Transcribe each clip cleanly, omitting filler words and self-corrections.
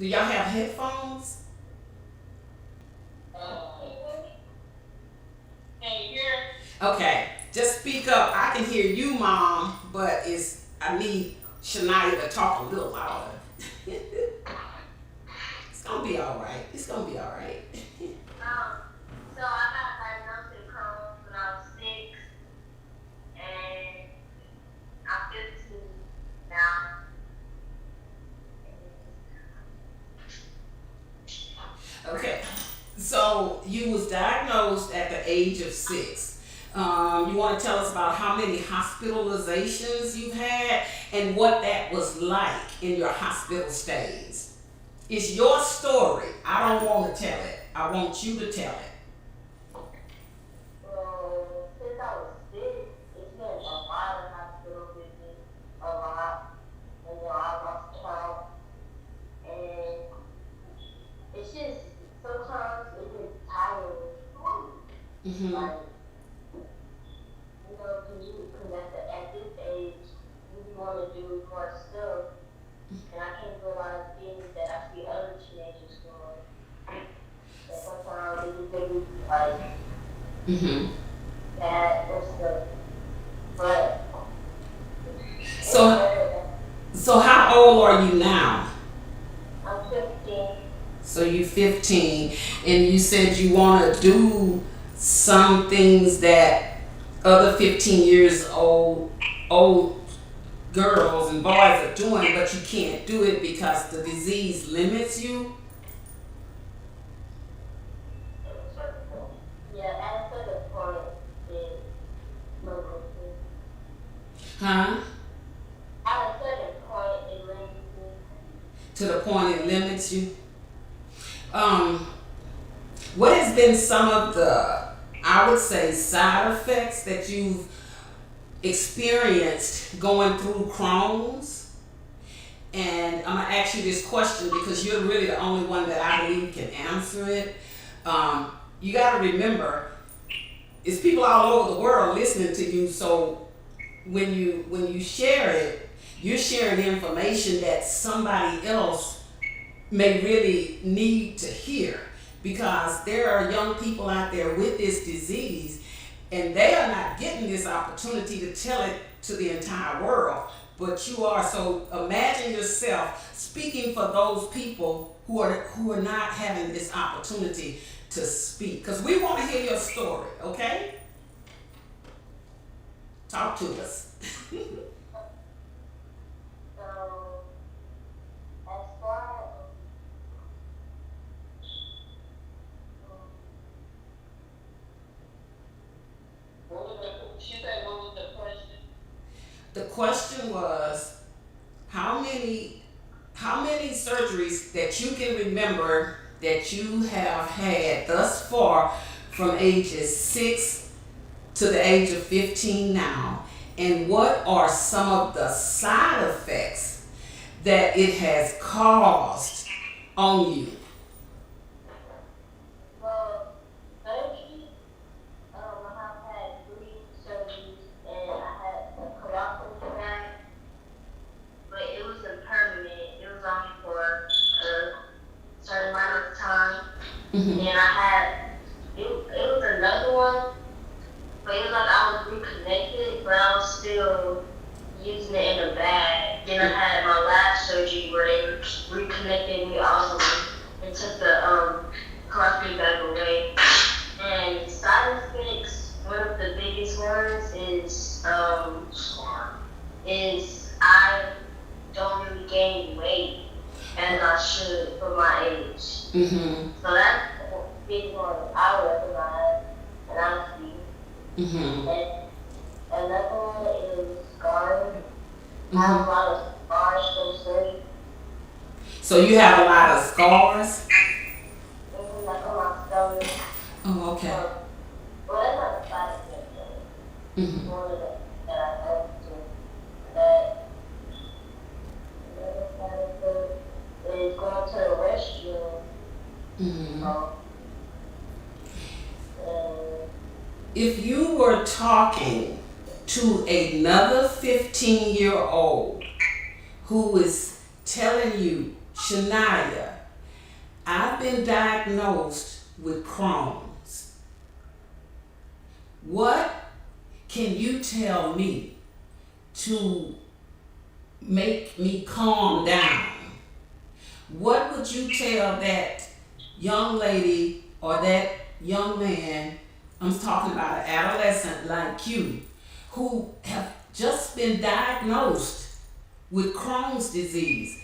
Do y'all have headphones? Okay, just speak up. I can hear you, Mom, but I need Shania to talk a little louder. It's gonna be all right. It's gonna be all right. So I got diagnosed with Crohn's when I was 6, and I'm 15 now. Okay, so you was diagnosed at the age of 6. You want to tell us about how many hospitalizations you've had and what that was like in your hospital stays. It's your story. I don't want to tell it. I want you to tell it. Since I was 6, it's been a lot of hospital visits, a lot. And I lost count. And it's just sometimes it gets tiring. Mm-hmm. Like, at this age, you want to do more stuff, and I can't do a lot of things that I see other teenagers doing. And sometimes it just makes me like bad or stuff. But so how old are you now? I'm 15. So you 15, and you said you want to do some things that other 15 years old girls and boys are doing, but you can't do it because the disease limits you. Yeah, at a certain point, it limits me. Huh? At a certain point, it limits me. To the point it limits you. What has been some of the, I would say, side effects that you've experienced going through Crohn's? And I'm gonna ask you this question because you're really the only one that I believe can answer it. You got to remember, it's people all over the world listening to you. So when you share it, you're sharing information that somebody else may really need to hear, because there are young people out there with this disease and they are not getting this opportunity to tell it to the entire world, but you are. So imagine yourself speaking for those people who are not having this opportunity to speak, because we want to hear your story. Okay, talk to us. The question was how many surgeries that you can remember that you have had thus far from ages 6 to the age of 15 now, and what are some of the side effects that it has caused on you? Mm-hmm. And it was another one, but it was like I was reconnected, but I was still using it in a bag. Then I had my last surgery where they reconnected me also and took the colostomy bag away. And side effects, one of the biggest ones is I don't really gain weight as I should for my age. Mm-hmm. So that's a big one I recognize and I see. Mm-hmm. And another one is scarring. Mm-hmm. I have a lot of scars from surgery. So you have a lot of scars? Mm-hmm, like on my stomach. Oh, okay. Well, that's not a side effect. Mm-hmm. One of the that I have to. That another side effect is going to the restroom. Mm-hmm. If you were talking to another 15-year-old who is telling you Shania, I've been diagnosed with Crohn's. What can you tell me to make me calm down? What would you tell that young lady or that young man, I'm talking about an adolescent like you, who have just been diagnosed with Crohn's disease?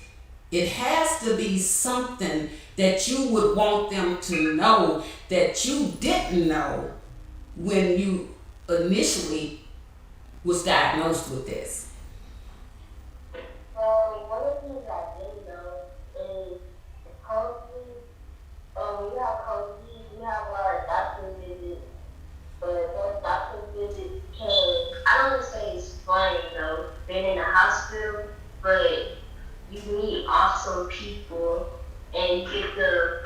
It has to be something that you would want them to know that you didn't know when you initially was diagnosed with this. One of the things I did know is coaching. When you have coaches, you have a lot of doctor visits, but those doctor visits can, I don't want to say it's fun, being in the hospital, but you meet awesome people and you get to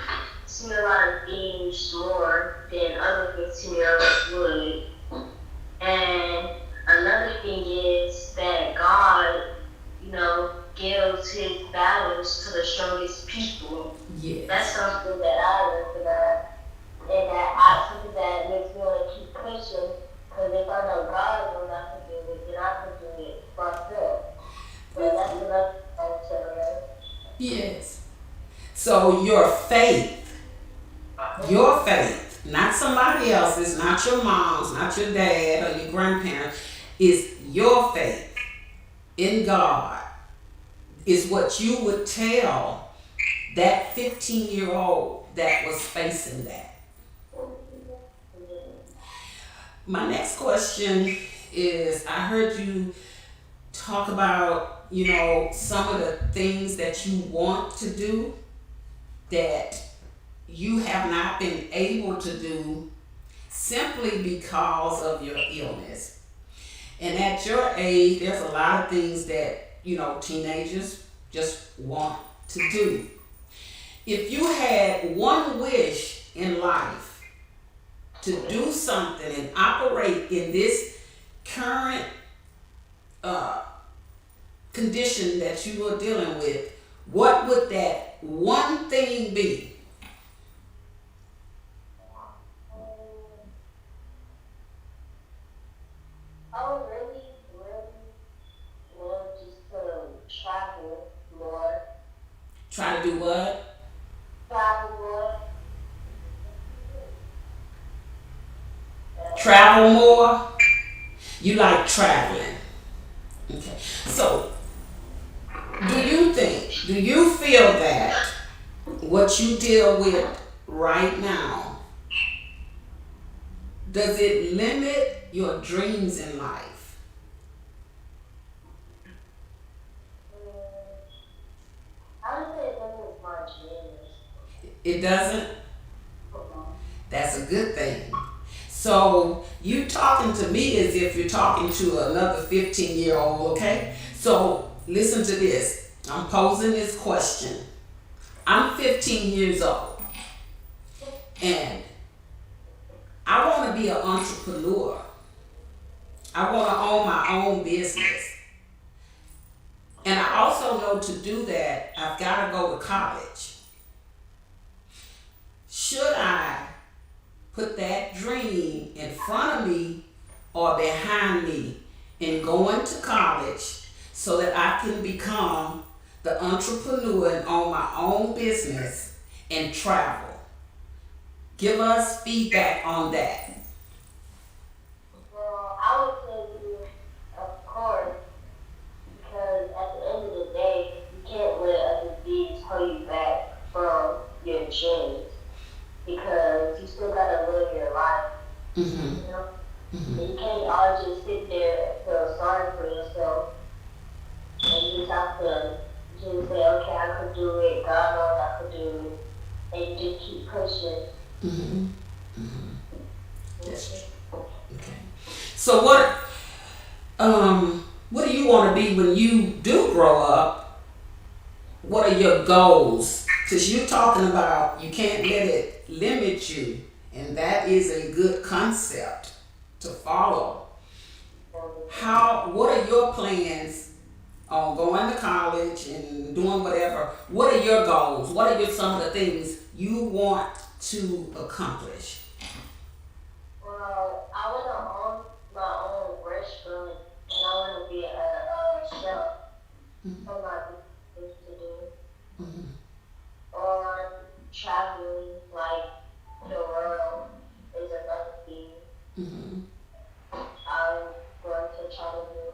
see a lot of things more than other 15-year-olds would. And another thing is that God, gives his battles to the strongest people. Yes. That's something that I learned about. And something that makes me want to keep pushing. Because if I know God knows I can do it, then I can do it myself. So that's another thing I tell them. Yes. So your faith, not somebody else's, not your mom's, not your dad or your grandparents, is your faith in God is what you would tell that 15-year-old that was facing that. My next question is, I heard you talk about, some of the things that you want to do that you have not been able to do simply because of your illness. And at your age, there's a lot of things that, teenagers just want to do. If you had one wish in life to do something and operate in this current condition that you are dealing with, what would that one thing be? I would really, really want just to travel more. Try to do what? Travel more. Travel more? You like traveling. Okay. So, do you feel that what you deal with right now, does it limit your dreams in life? I would say it doesn't my dreams. It doesn't? That's a good thing. So you talking to me as if you're talking to another 15-year-old, okay? So listen to this. I'm posing this question. I'm 15 years old and I want to be an entrepreneur. I want to own my own business. And I also know to do that, I've got to go to college. Should I put that dream in front of me or behind me in going to college so that I can become the entrepreneur and own my own business and travel? Give us feedback on that. Well, I would say you, of course, because at the end of the day, you can't let other things hold you back from your dreams because you still gotta live your life. Mm-hmm. And you can't all just sit there and feel sorry for yourself. And you just have to just say, okay, I could do it. God knows I could do it. And you just keep pushing. Mm-hmm. Mm-hmm. That's okay. So what do you want to be when you do grow up? What are your goals? Because you're talking about you can't let it limit you, and that is a good concept to follow. What are your plans on going to college and doing whatever, what are your goals? What are some of the things you want to accomplish? Well, I want to own my own restaurant, and I want to be a chef for my business to do. Or traveling, like the world, is another thing I'm going to try to do.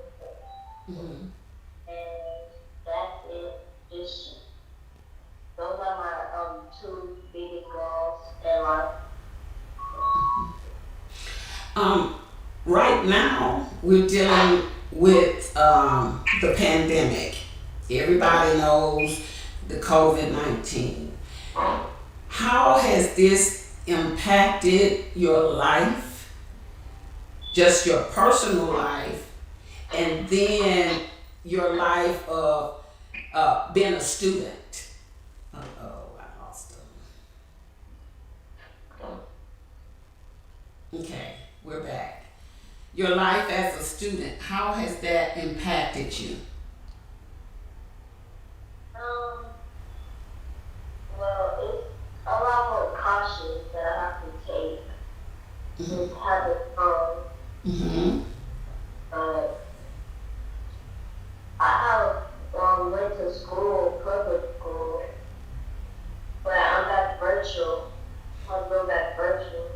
And that's it. Just those are my two biggest goals in life. Right now, we're dealing with the pandemic. Everybody knows the COVID-19. How has this impacted your life, just your personal life, and then your life of being a student? Uh-oh, I lost them. Okay, we're back. Your life as a student, how has that impacted you? Well, it's a lot more cautions that I have to take to have it But I have went to school, public school, but I'm back virtual. I'll go back virtual.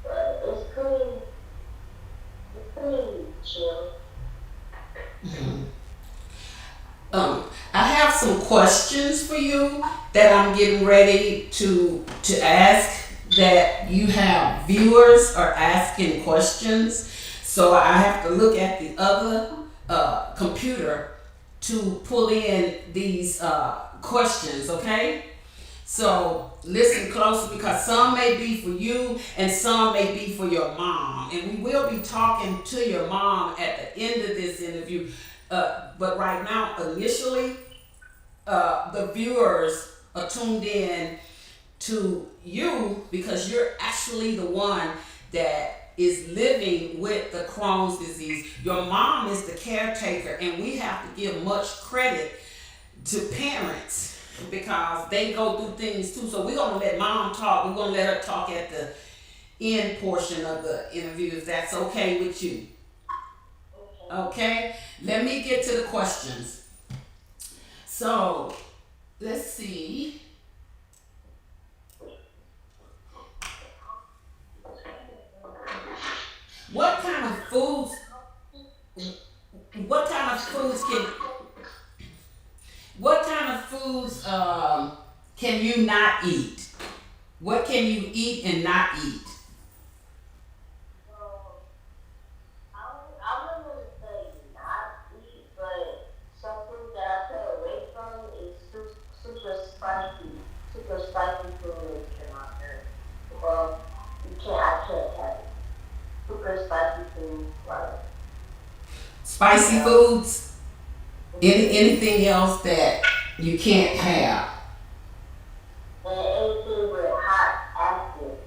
But it's pretty chill. I have some questions for you that I'm getting ready to ask, that you have viewers are asking questions. So I have to look at the other computer to pull in these questions, okay? So listen closely, because some may be for you and some may be for your mom. And we will be talking to your mom at the end of this interview. But right now, initially, the viewers are tuned in to you because you're actually the one that is living with the Crohn's disease. Your mom is the caretaker, and we have to give much credit to parents because they go through things too. So we're going to let mom talk. We're going to let her talk at the end portion of the interview, if that's okay with you. Okay, let me get to the questions. So, let's see. What kind of foods can you not eat? What can you eat and not eat? I wouldn't say not eat, but some food that I stay away from is super spicy. Super spicy food cannot hurt. Well, I can't have it. Super spicy food, like Spicy foods? Anything else that you can't have? and anything with hot acid.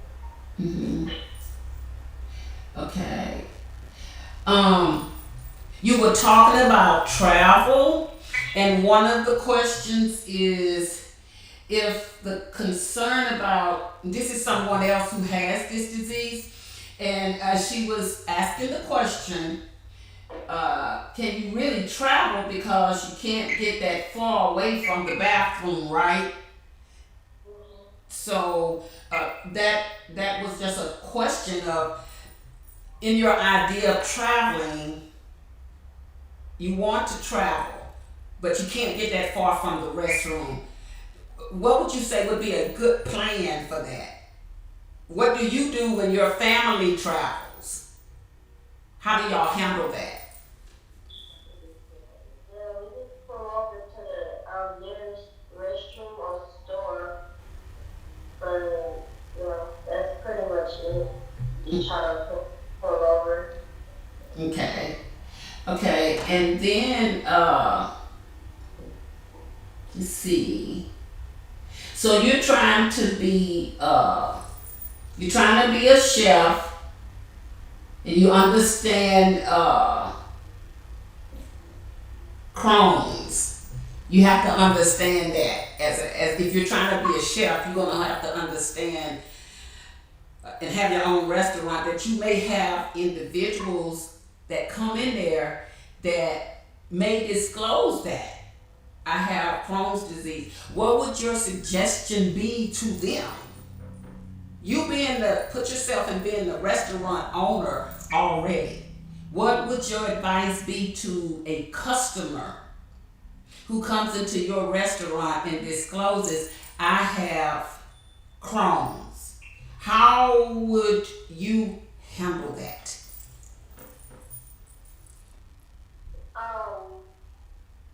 Okay. You were talking about travel, and one of the questions is if the concern about, this is someone else who has this disease, and she was asking the question, can you really travel because you can't get that far away from the bathroom, right? So that was just a question of, in your idea of traveling, you want to travel, but you can't get that far from the restroom. What would you say would be a good plan for that? What do you do when your family travels? How do y'all handle that? Yeah, we just pull over to the nearest restroom or store, but that's pretty much it. You try to pull over. Okay, and then let's see. So you're trying to be a chef, and you understand Crohn's. You have to understand that as if you're trying to be a chef, you're gonna have to understand and have your own restaurant that you may have individuals that come in there that may disclose that I have Crohn's disease. What would your suggestion be to them? You being put yourself in being the restaurant owner already. What would your advice be to a customer who comes into your restaurant and discloses, I have Crohn's? How would you handle that? I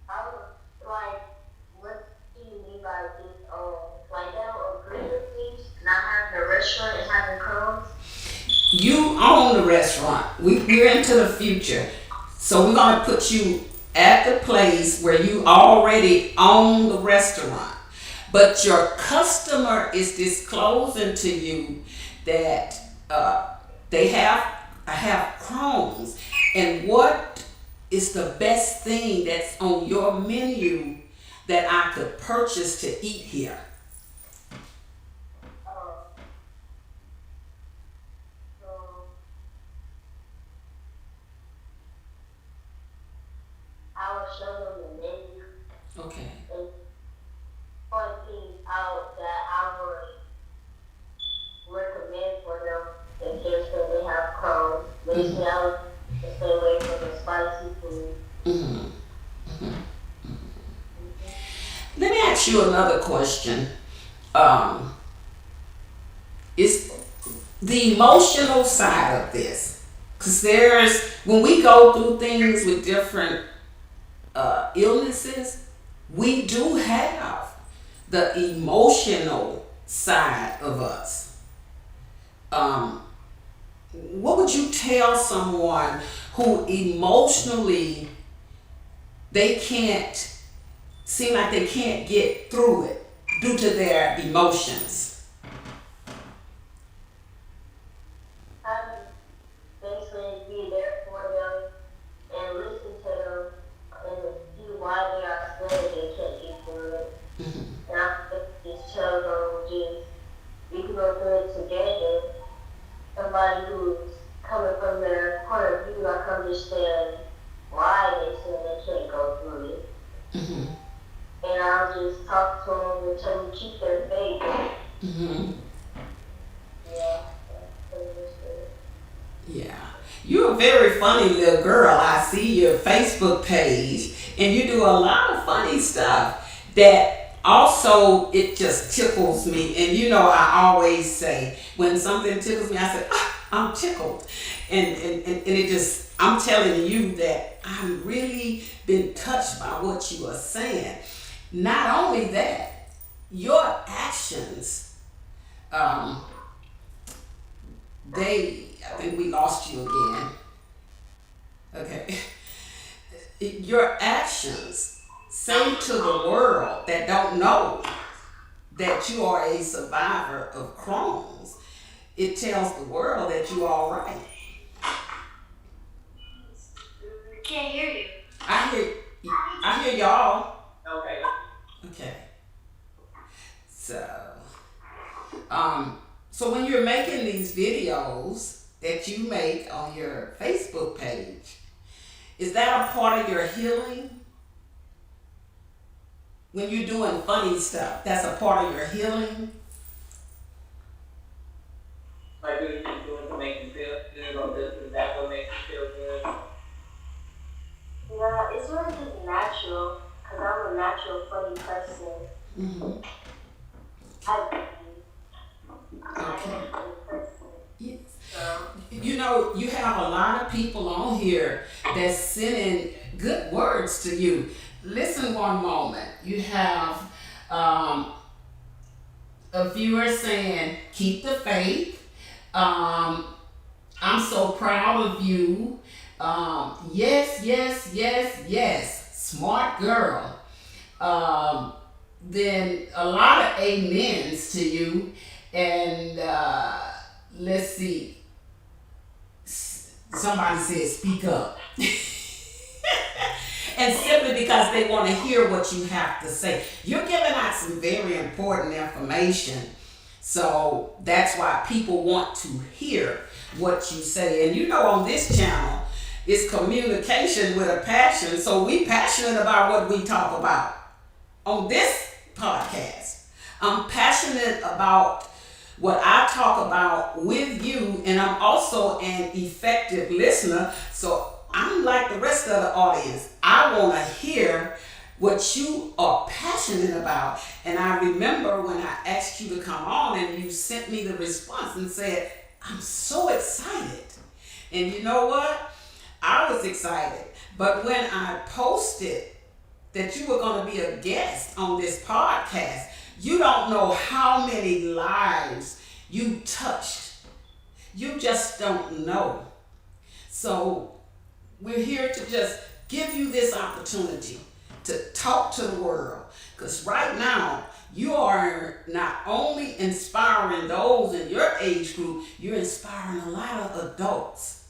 was like, what do you mean by this? Like, they don't agree with me not having a restaurant and having Crohn's? You own the restaurant. We're into the future. So we're going to put you at the place where you already own the restaurant. But your customer is disclosing to you that they have Crohn's. And what is the best thing that's on your menu that I could purchase to eat here? I would show them the menu Okay. and point things out that I would recommend for them in case that they have Crohn's. Basically, I would stay away from the spicy food. Let me ask you another question. Is the emotional side of this? Because when we go through things with different illnesses, we do have the emotional side of us. What would you tell someone who emotionally they can't seem like they can't get through it due to their emotions? Basically be there for them and listen to them and see why they are upset and they can't get through it. And I just tell them we can go through it together. Somebody who's coming from their point of view, I can understand why they say they can't go through it. And I'll just talk to them and tell them to keep their faith. Yeah, that's pretty much it. Yeah. You're a very funny little girl. I see your Facebook page and you do a lot of funny stuff that also it just tickles me. And you know, I always say when something tickles me, I say, I'm tickled. And it just, I'm telling you that I've really been touched by what you are saying. Not only that, your actions, I think we lost you again. Okay. Your actions say to the world that don't know that you are a survivor of Crohn's. It tells the world that you're all right. Can't hear you. I hear y'all. Okay. So when you're making these videos that you make on your Facebook page, is that a part of your healing? When you're doing funny stuff, that's a part of your healing? Like, what are you doing to make you feel good, or this is that what makes you feel good? Yeah, it's really just natural, because I'm a natural funny person. I'm a funny person. Yes. So, You know, you have a lot of people on here that's sending good words to you. Listen one moment. You have a viewer saying, keep the faith. I'm so proud of you. Yes, yes, yes, yes. Smart girl. Then a lot of amens to you. And let's see. Somebody said, speak up. And simply because they want to hear what you have to say. You're giving out some very important information. So that's why people want to hear what you say. And you know, on this channel, it's communication with a passion. So we passionate about what we talk about on this podcast. I'm passionate about what I talk about with you, and I'm also an effective listener. So I'm like the rest of the audience. I want to hear what you are passionate about. And I remember when I asked you to come on and you sent me the response and said, I'm so excited. And you know what? I was excited. But when I posted that you were going to be a guest on this podcast, you don't know how many lives you touched. You just don't know. So we're here to just give you this opportunity to talk to the world. Because right now, you are not only inspiring those in your age group, you're inspiring a lot of adults.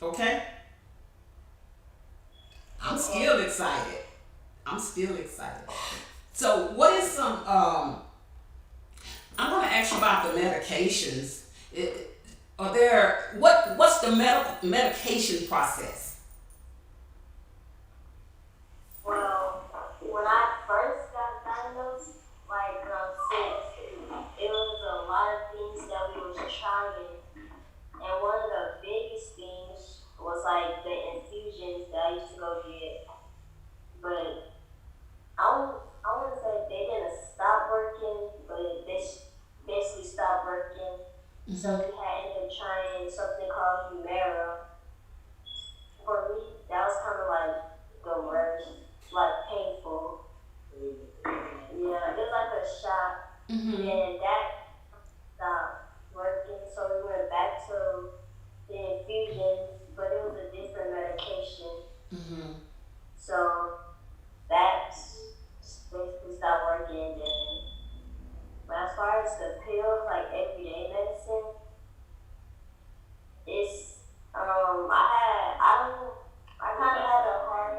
Okay? I'm still excited. I'm still excited. So what is some, I'm going to ask you about the medications. What's the medication process? Well, when I first got diagnosed, like sick, it was a lot of things that we was trying, and one of the biggest things was like the infusions that I used to go get. But I want to say they didn't stop working, but they basically stopped working. Mm-hmm. So we had ended up trying something called Humira. For me, that was kind of like the worst, like painful. Yeah, it was like a shot, and that stopped working. So we went back to the infusions, but it was a different medication. So that basically stopped working. But as far as the pills, like everyday medicine, it's I kind of had a hard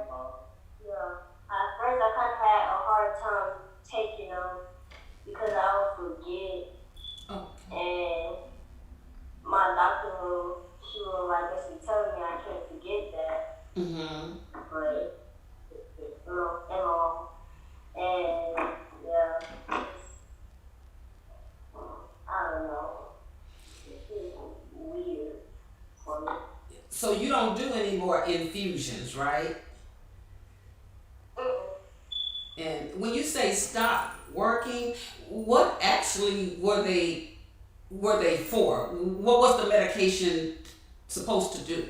at first I kind of had a hard time taking them because I would forget. And my doctor she will like basically tell me I can't forget that. But and yeah, I don't know. It's weird for me. So you don't do any more infusions, right? And when you say stop working, what actually were they for? What was the medication supposed to do?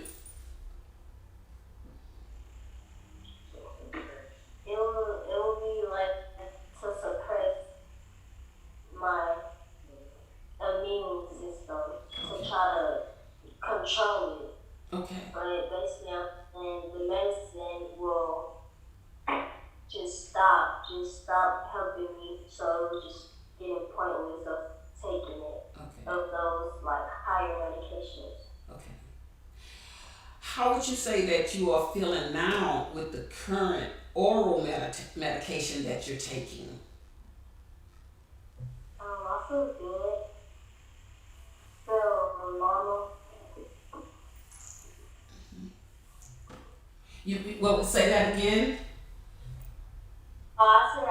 It will be like to suppress my immune system to try to control it. Okay. But basically, and the medicine will just stop helping me. So it was just getting pointless of taking it. Okay. Of those like higher medications. Okay. How would you say that you are feeling now with the current oral medication that you're taking? I feel good. Feel normal. Say that again? I said I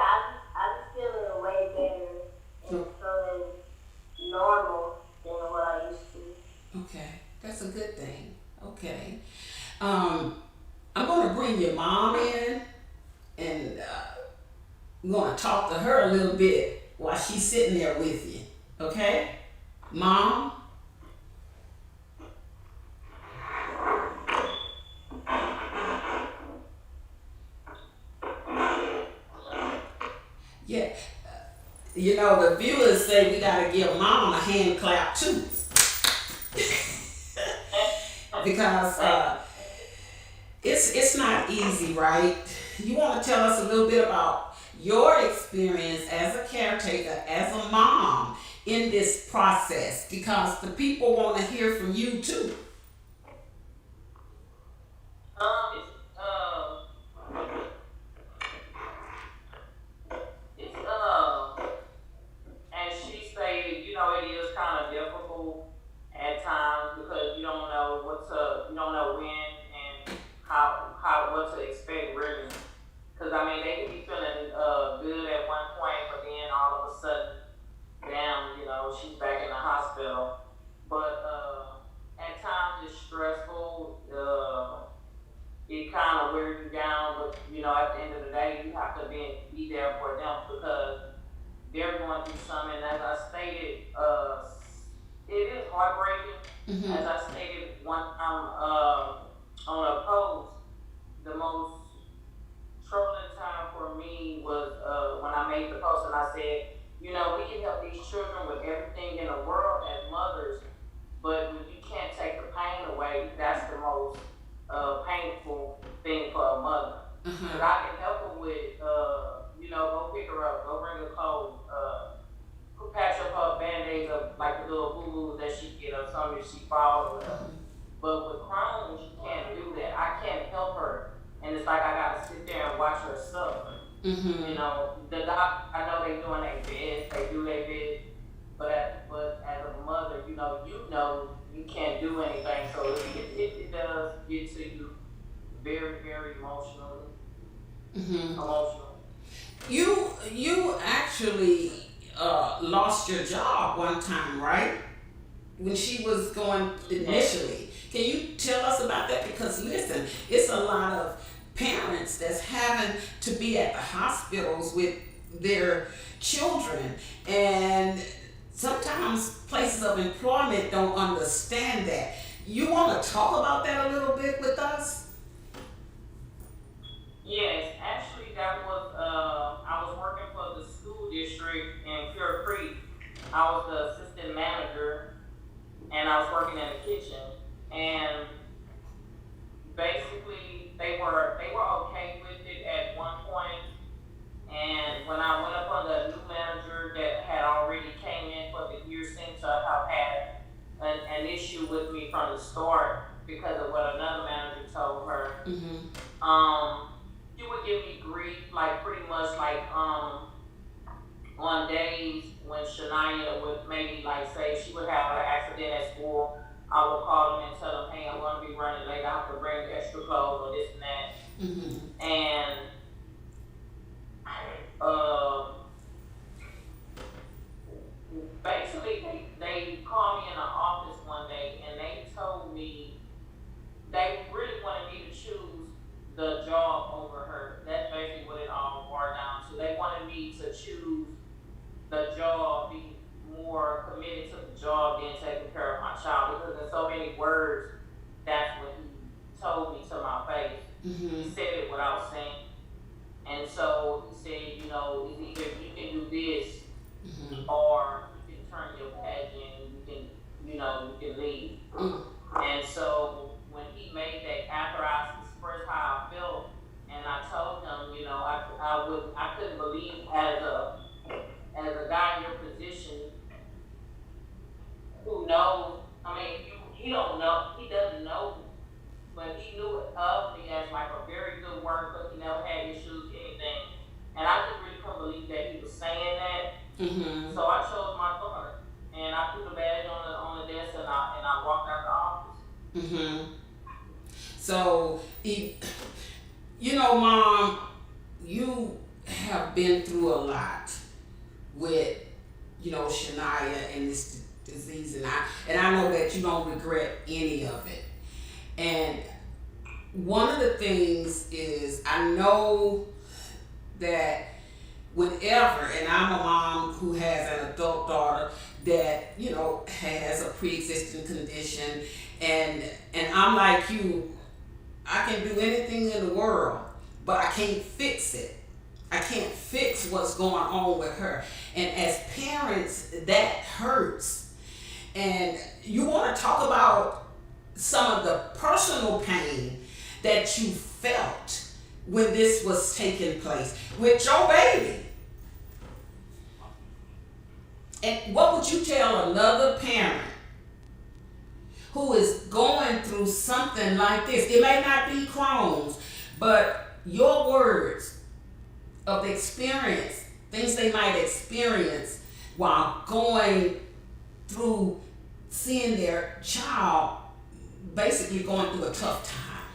be feeling way better and feeling normal than what I used to. Okay, that's a good thing. Okay. I'm going to bring your mom in, and I'm going to talk to her a little bit while she's sitting there with you. Okay? Mom? Yeah. You know, the viewers say we got to give Mom a hand clap too. Because it's not easy, right? You want to tell us a little bit about your experience as a caretaker, as a mom in this process, because the people want to hear from you too. they're going through something. And as I stated, it is heartbreaking. As I stated one time on a post, the most troubling time for me was when I made the post and I said, we can help these children with everything in the world as mothers, but when you can't take the pain away, that's the most painful thing for a mother. Because I can help her with, go pick her up, go bring her clothes, patch up her band-aids of like the little boo-boos that she get or something if she falls or whatever. But with Crohn's, you can't do that. I can't help her. And it's like I gotta sit there and watch her suffer. The doc, I know they doing their best, they do their best, but as a mother, you can't do anything. So it does get to you very, very emotionally. Emotional. You actually lost your job one time, right? When she was going initially. Can you tell us about that? Because listen, it's a lot of parents that's having to be at the hospitals with their children, and sometimes places of employment don't understand that. You want to talk about that a little bit with us? Yes, actually, that was I was working for the school district in Pure Creek. I was the assistant manager, and I was working in the kitchen. And basically, they were okay with it at one point. And when I went up on the new manager that had already came in for the year since, have had an issue with me from the start because of what another manager told her. She would give me grief, like pretty much like on days when Shania would maybe like say she would have an accident at school, I would call them and tell them, hey, I'm gonna be running late, I have to bring extra clothes or this and that. And basically they called me in the office one day and they told me they really wanted me to choose the job over her. That's basically what it all boiled down to. They wanted me to choose the job, be more committed to the job than taking care of my child. Because in so many words, that's what he told me to my face. He said it without saying. And so he said, it's either you can do this or you can turn your back and you can leave. And so when he made that, after I expressed how I felt, and I told him, I couldn't believe as a guy in your position who knows, he don't know, he doesn't know, but he knew of me as like a very good worker. He never had issues, anything. And I just really couldn't believe that he was saying that. So I chose my daughter, and I put the badge on the desk, and I walked out the office. So, Mom, you have been through a lot with, Shania and this disease, and I know that you don't regret any of it. And one of the things is, I know that whenever, and I'm a mom who has an adult daughter that, has a pre-existing condition, and I'm like you, I can do anything in the world, but I can't fix it. I can't fix what's going on with her. And as parents, that hurts. And you want to talk about some of the personal pain that you felt when this was taking place with your baby. And what would you tell another parent who is going through something like this? It may not be Crohn's, but your words of the experience, things they might experience while going through seeing their child basically going through a tough time.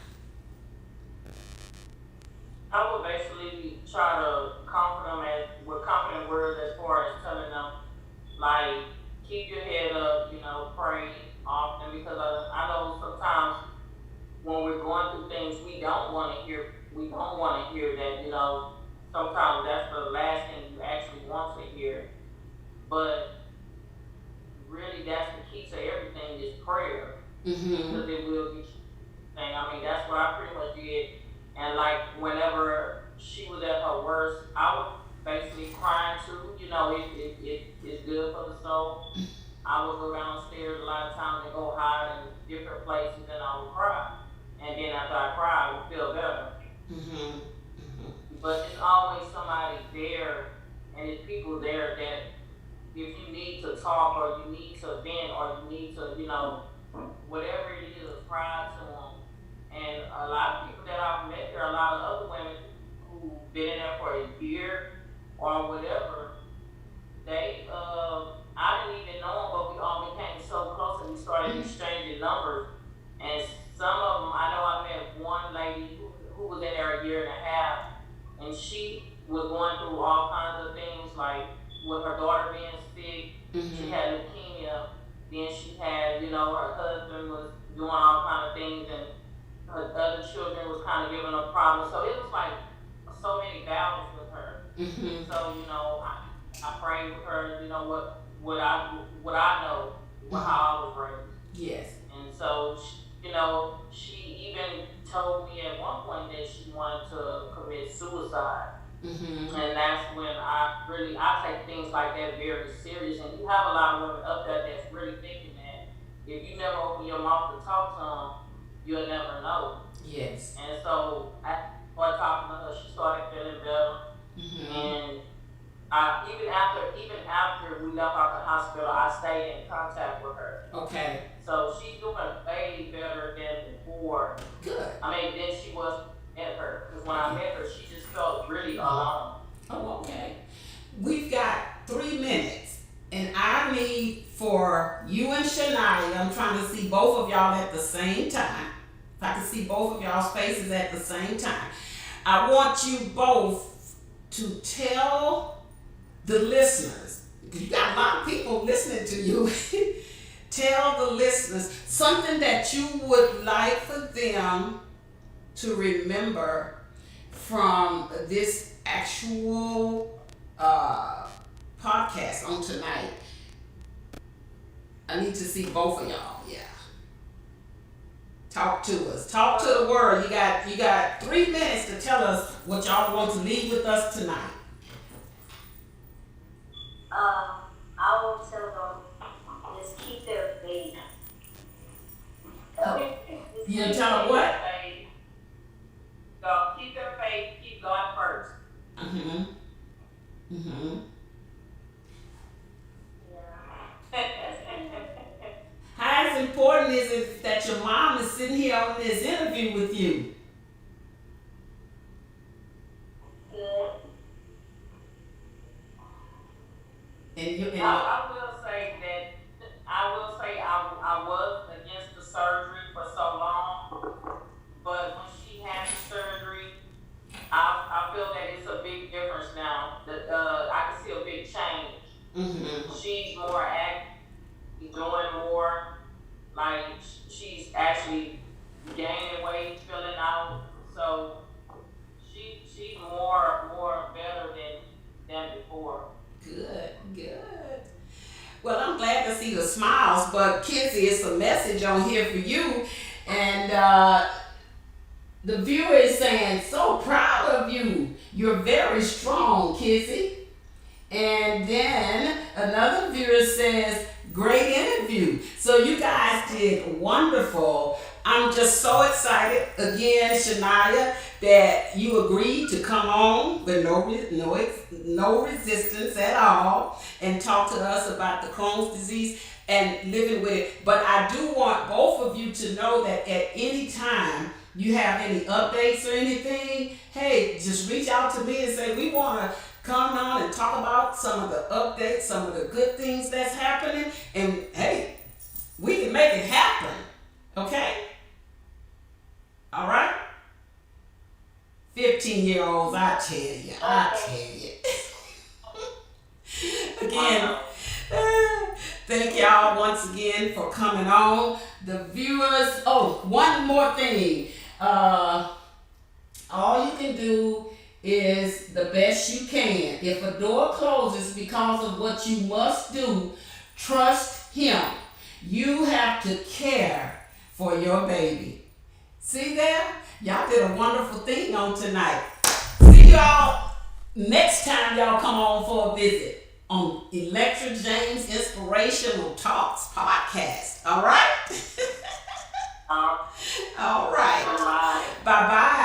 I would basically try to comfort them with confident words, as far as telling them, like, keep your head up, pray often, because I know sometimes when we're going through things, we don't want to hear that, sometimes that's the last thing you actually want to hear. Mhm. because it will get you thing. I mean, that's what I pretty much did. And like whenever she was at her worst, I was basically crying too. You know, it's good for the soul. I would go downstairs a lot of times and go hide in different places and I would cry. And then after I cry, I would feel better. Mhm. But it's always somebody there and it's people there that if you need to talk or you need to vent or you need to, whatever it is, cry to them. And a lot of people that I've met, there are a lot of other women who've been in there for a year or whatever. I didn't even know them, but we all became so close and we started exchanging numbers. And some of them, I know I met one lady who was in there a year and a half, and she was going through all kinds of things, like with her daughter being sick, she Mhm. had leukemia, then she had, her husband was doing all kind of things, and her other children was kind of giving her problems. So it was like so many battles with her. Mhm. So I prayed with her. What I know, Mhm. how I was raised, Yes. and so she even told me at one point that she wanted to commit suicide. Mhm. And that's when I take things like that very serious. And you have a lot of women up there that's really thinking that if you never open your mouth to talk to them, you'll never know. Yes. And so I started talking to her. She started feeling better. Mhm. And even after we left out the hospital, I stayed in contact with her. Okay. So she's doing way better than before. Good. I mean, then she was met her because when I Okay. met her, she just felt really alone. Oh, okay. We've got 3 minutes, and I need for you and Shania. I'm trying to see both of y'all at the same time. If I can see both of y'all's faces at the same time, I want you both to tell the listeners, because you got a lot of people listening to you. Tell the listeners something that you would like for them to remember from this actual podcast on tonight. I need to see both of y'all. Yeah. Talk to us. Talk to the world. You got 3 minutes to tell us what y'all want to leave with us tonight. I will tell them just keep their faith. You tell them what? So keep their faith, keep God first. Mhm. Mhm. Yeah. How important is it that your mom is sitting here on this interview with you? Good. And I will say that I was against the surgery for so long, but when she had the surgery, I feel that it's a big difference now. I can see a big change. mhm. She's more active, she's doing more. Like she's actually gaining weight, filling out. So she's more better than before. Good, good. Well, I'm glad to see the smiles, but Kizzy, it's a message on here for you. And the viewer is saying, so proud of you. You're very strong, Kizzy. And then another viewer says, great interview. So you guys did wonderful. I'm just so excited again, Shania, that you agreed to come on with no resistance at all and talk to us about the Crohn's disease and living with it. But I do want both of you to know that at any time you have any updates or anything, hey, just reach out to me and say, we want to come on and talk about some of the updates, some of the good things that's happening, and hey, we can make it happen. Okay? All right? 15-year-olds, I tell you. Again, thank y'all once again for coming on. The viewers, oh, one more thing. All you can do is the best you can. If a door closes because of what you must do, trust him. You have to care for your baby. See there? Y'all did a wonderful thing on tonight. See y'all next time y'all come on for a visit on Electra James Inspirational Talks podcast. All right? All right. Bye-bye.